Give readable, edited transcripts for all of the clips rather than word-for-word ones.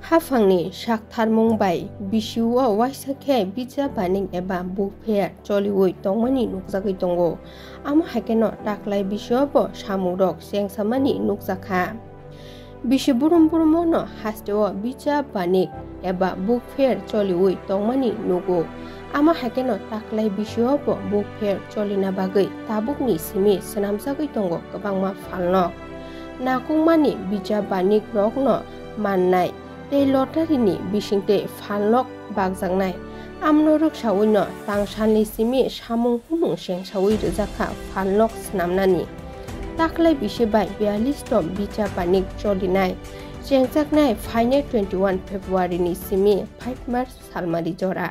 Hafangni Shaktharmung bai Bishuwa Waisakhe Bija Baning eba Book Fair Jollywood Tongmani Nukjagui tongo. Amo hakeno taklai Bishuabo Samurok Sengsamani Nukjakha. Bishu burum burumono hastewo Bija Baning eba Book Fair Jollywood Tongmani Nugo. Amo hakeno taklai Bishuabo Book Fair Jolina bagui tabukni simi senamjagui tongo kabangma falno. Nakungmani Bija Baning rokno mannai tei lottery bisingte falok bagjangnai amno roksaoino tangsalni simi samung humung sengsaoi rwjakha falok snamnani taklai bise bai 42 tom Bija Baning jolinai jengjaknai final 21 February ni simi 5 March salmari jora.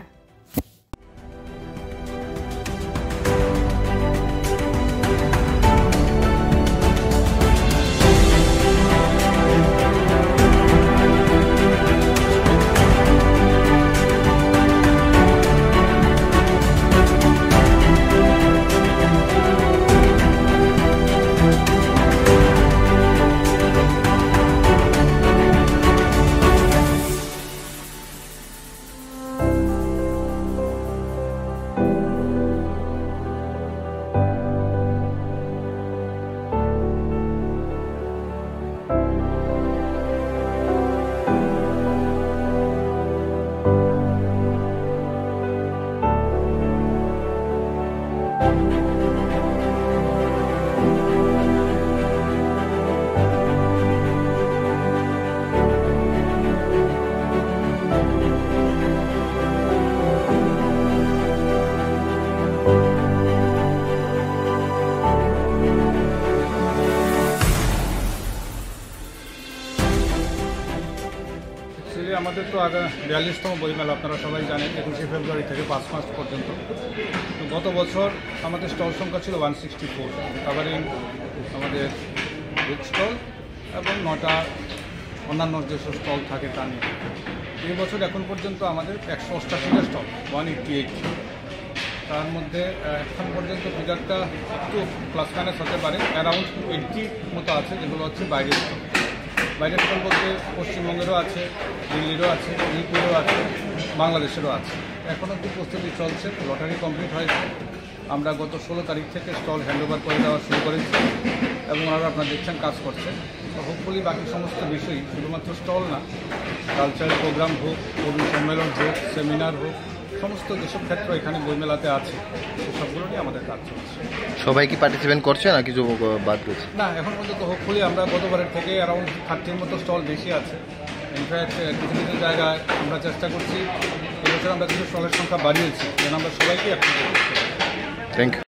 আমাদের তো আগে 42তম বইমেলা আপনারা সবাই জানেন 21 ফেব্রুয়ারি থেকে 5 March পর্যন্ত। তো গত বছর আমাদের স্টল সংখ্যা ছিল 164, কাভারিং আমাদের বুক স্টল এবং 9টা অন্যান্য যেসব স্টল থাকে তা নিয়ে। এই বছর এখন পর্যন্ত আমাদের 188টা স্টল 188, তার মধ্যে এখন পর্যন্ত ফিগারটা একটু প্লাস মাইনাস হতে পারে, অ্যারাউন্ড 80 মতো আছে যেগুলো হচ্ছে বাইরের স্টল। বাইরের স্টল বলতে পশ্চিমবঙ্গেরও আছে, দিল্লিরও আছে, ইউপিরও আছে, বাংলাদেশেরও আছে। এখন অব্দি প্রস্তুতি চলছে, লটারি কমপ্লিট হয়েছে। আমরা গত 16 তারিখ থেকে স্টল হ্যান্ডওভার করে দেওয়া শুরু করেছি এবং ওনারা আপনারা দেখছেন কাজ করছেন। তো হোপফুলি বাকি সমস্ত বিষয়ই শুধুমাত্র স্টল না, কালচারাল প্রোগ্রাম হোক, কর্মী সম্মেলন হোক, সেমিনার হোক, সমস্ত যেসব ক্ষেত্র এখানে বইমেলাতে আছে সবগুলো নিয়ে আমাদের কাজ চলছে। সবাই কি পার্টিসিপেট করছে না কিছু বাদ গেছে? না, এখন পর্যন্ত হোপফুলি আমরা গতবারের থেকে অ্যারাউন্ড 30 মতো স্টল বেশি আছে। ইনফ্যাক্ট কিছু কিছু জায়গায় আমরা চেষ্টা করছি, এবছর আমরা কিছু স্টলের সংখ্যা বাড়িয়েছি যেন আমরা সবাইকে অ্যাপ্লিকেট করতে পারি। Thank you.